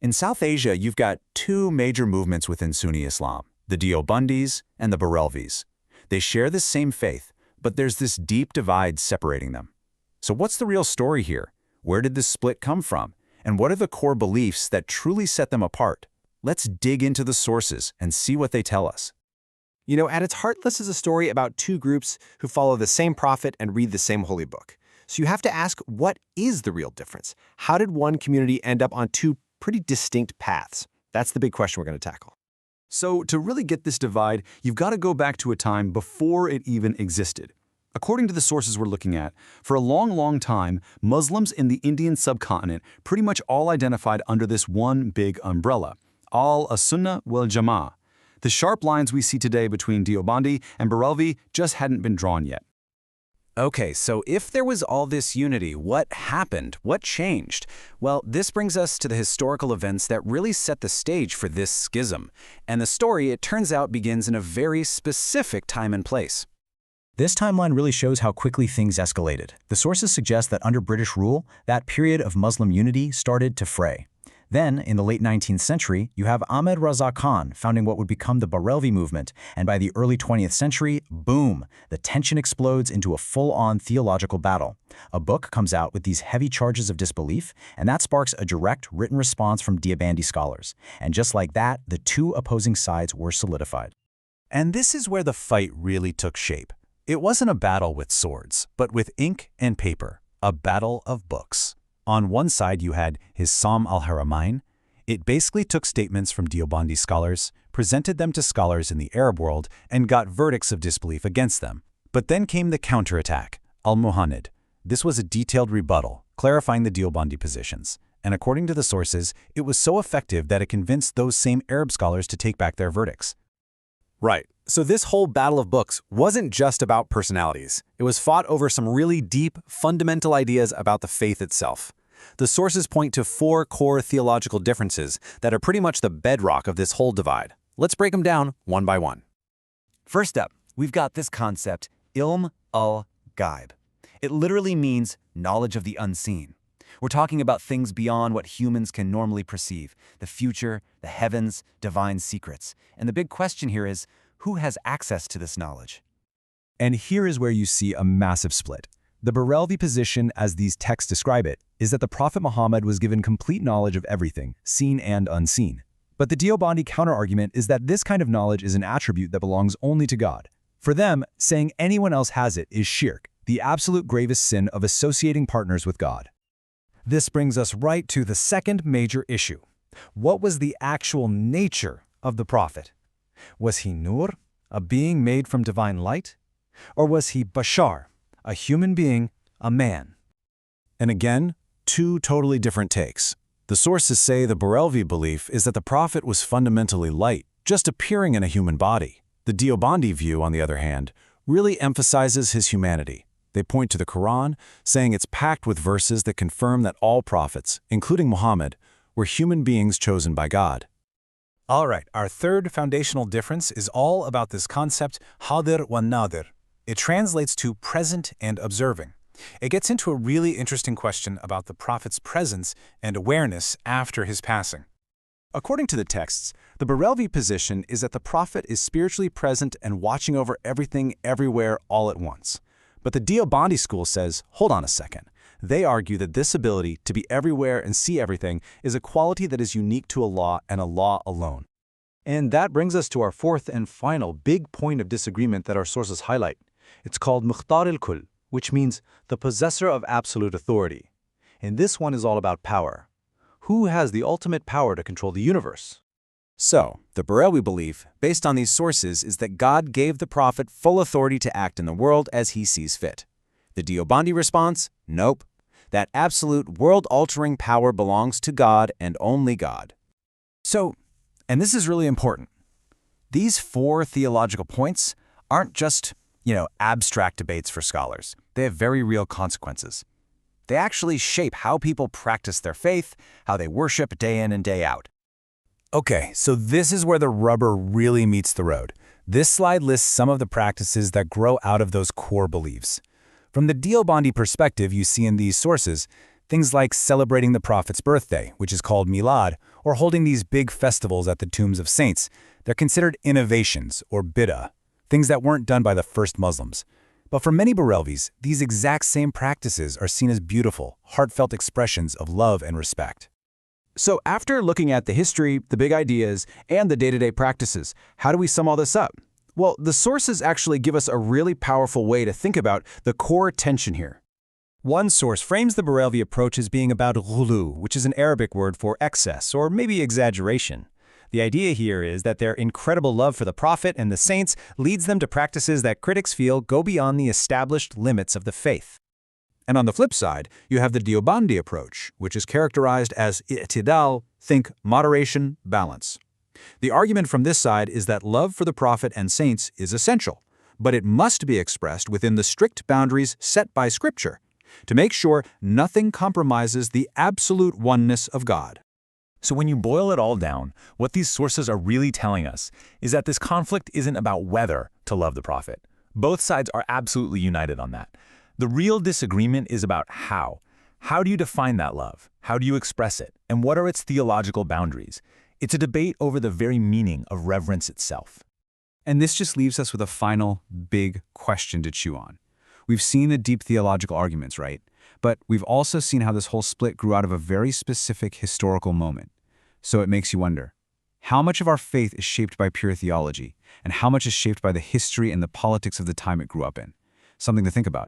In South Asia, you've got two major movements within Sunni Islam, the Deobandis and the Barelvis. They share the same faith, but there's this deep divide separating them. So what's the real story here? Where did this split come from? And what are the core beliefs that truly set them apart? Let's dig into the sources and see what they tell us. You know, at its heart, this is a story about two groups who follow the same prophet and read the same holy book. So you have to ask, what is the real difference? How did one community end up on two pretty distinct paths? That's the big question we're going to tackle. So to really get this divide, you've got to go back to a time before it even existed. According to the sources we're looking at, for a long time, Muslims in the Indian subcontinent pretty much all identified under this one big umbrella, al-Sunnah wal-Jama'ah. The sharp lines we see today between Deobandi and Barelvi just hadn't been drawn yet. Okay, so if there was all this unity, what happened? What changed? Well, this brings us to the historical events that really set the stage for this schism. And the story, it turns out, begins in a very specific time and place. This timeline really shows how quickly things escalated. The sources suggest that under British rule, that period of Muslim unity started to fray. Then, in the late 19th century, you have Ahmed Raza Khan founding what would become the Barelvi movement, and by the early 20th century, boom, the tension explodes into a full-on theological battle. A book comes out with these heavy charges of disbelief, and that sparks a direct written response from Deobandi scholars. And just like that, the two opposing sides were solidified. And this is where the fight really took shape. It wasn't a battle with swords, but with ink and paper, a battle of books. On one side, you had Hissam al-Haramain. It basically took statements from Deobandi scholars, presented them to scholars in the Arab world, and got verdicts of disbelief against them. But then came the counterattack, al-Muhannad. This was a detailed rebuttal, clarifying the Deobandi positions. And according to the sources, it was so effective that it convinced those same Arab scholars to take back their verdicts. Right. So this whole battle of books wasn't just about personalities. It was fought over some really deep, fundamental ideas about the faith itself. The sources point to four core theological differences that are pretty much the bedrock of this whole divide. Let's break them down one by one. First up, we've got this concept, ilm al-ghaib. It literally means knowledge of the unseen. We're talking about things beyond what humans can normally perceive, the future, the heavens, divine secrets. And the big question here is, who has access to this knowledge? And here is where you see a massive split. The Barelvi position, as these texts describe it, is that the Prophet Muhammad was given complete knowledge of everything, seen and unseen. But the Deobandi counterargument is that this kind of knowledge is an attribute that belongs only to God. For them, saying anyone else has it is shirk, the absolute gravest sin of associating partners with God. This brings us right to the second major issue. What was the actual nature of the prophet? Was he Nur, a being made from divine light? Or was he Bashar, a human being, a man? And again, two totally different takes. The sources say the Barelvi belief is that the prophet was fundamentally light, just appearing in a human body. The Deobandi view, on the other hand, really emphasizes his humanity. They point to the Quran, saying it's packed with verses that confirm that all prophets, including Muhammad, were human beings chosen by God. All right, our third foundational difference is all about this concept, hadir wa nadir. It translates to present and observing. It gets into a really interesting question about the prophet's presence and awareness after his passing. According to the texts, the Barelvi position is that the prophet is spiritually present and watching over everything everywhere all at once. But the Deobandi school says, hold on a second. They argue that this ability to be everywhere and see everything is a quality that is unique to Allah and Allah alone. And that brings us to our fourth and final big point of disagreement that our sources highlight. It's called Mukhtar al-Kull, which means the possessor of absolute authority. And this one is all about power. Who has the ultimate power to control the universe? So, the Barelvi belief, based on these sources, is that God gave the prophet full authority to act in the world as he sees fit. The Deobandi response? Nope. That absolute world-altering power belongs to God and only God. So, and this is really important, these four theological points aren't just, abstract debates for scholars. They have very real consequences. They actually shape how people practice their faith, how they worship day in and day out. Okay, so this is where the rubber really meets the road. This slide lists some of the practices that grow out of those core beliefs. From the Deobandi perspective you see in these sources, Things like celebrating the prophet's birthday, which is called Milad, or holding these big festivals at the tombs of saints. They're considered innovations, or bid'ah, things that weren't done by the first Muslims. But for many Barelvis, these exact same practices are seen as beautiful, heartfelt expressions of love and respect. So after looking at the history, the big ideas, and the day-to-day practices, how do we sum all this up? Well, the sources actually give us a really powerful way to think about the core tension here. One source frames the Barelvi approach as being about ghulu, which is an Arabic word for excess, or maybe exaggeration. The idea here is that their incredible love for the Prophet and the saints leads them to practices that critics feel go beyond the established limits of the faith. And on the flip side, you have the Deobandi approach, which is characterized as i'tidal, think moderation, balance. The argument from this side is that love for the Prophet and saints is essential, but it must be expressed within the strict boundaries set by Scripture, to make sure nothing compromises the absolute oneness of God. So when you boil it all down, what these sources are really telling us is that this conflict isn't about whether to love the Prophet. Both sides are absolutely united on that. The real disagreement is about how. How do you define that love? How do you express it? And what are its theological boundaries? It's a debate over the very meaning of reverence itself. And this just leaves us with a final, big question to chew on. We've seen the deep theological arguments, right? But we've also seen how this whole split grew out of a very specific historical moment. So it makes you wonder, how much of our faith is shaped by pure theology, and how much is shaped by the history and the politics of the time it grew up in? Something to think about.